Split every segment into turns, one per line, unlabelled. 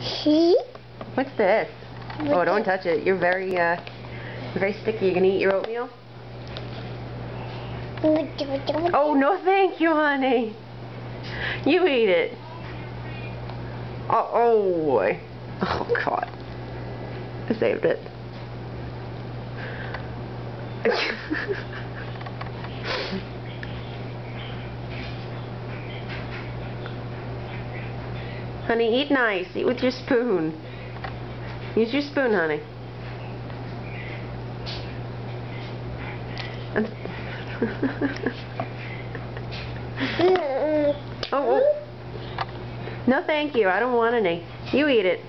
See?
What's this? Oh, don't touch it. You're very sticky. You gonna eat your oatmeal? Oh, no thank you, honey. You eat it. Oh boy. Oh, God. I saved it. Honey, eat nice. Eat with your spoon. Use your spoon, honey. Oh. No, thank you. I don't want any. You eat it.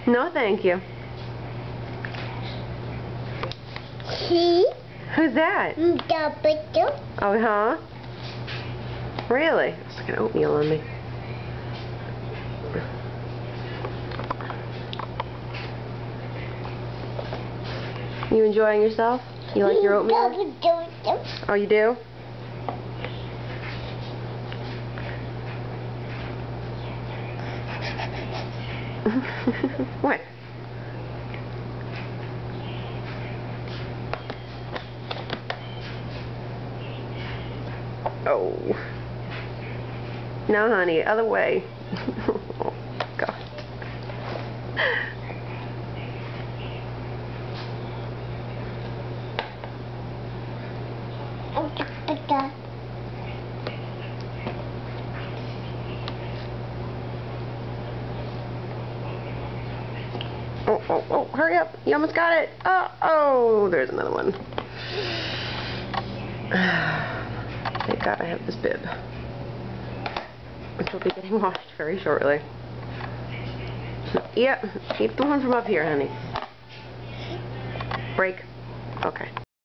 No, thank you.
See?
Who's that? Oh, huh? Really? It's like an oatmeal on me. You enjoying yourself? You like your oatmeal? Oh, you do? What? Oh. No, honey, other way. Oh, God. Oh, hurry up. You almost got it. Oh, there's another one. Thank God I have this bib, which will be getting washed very shortly. Yep, keep the one from up here, honey. Break. Okay.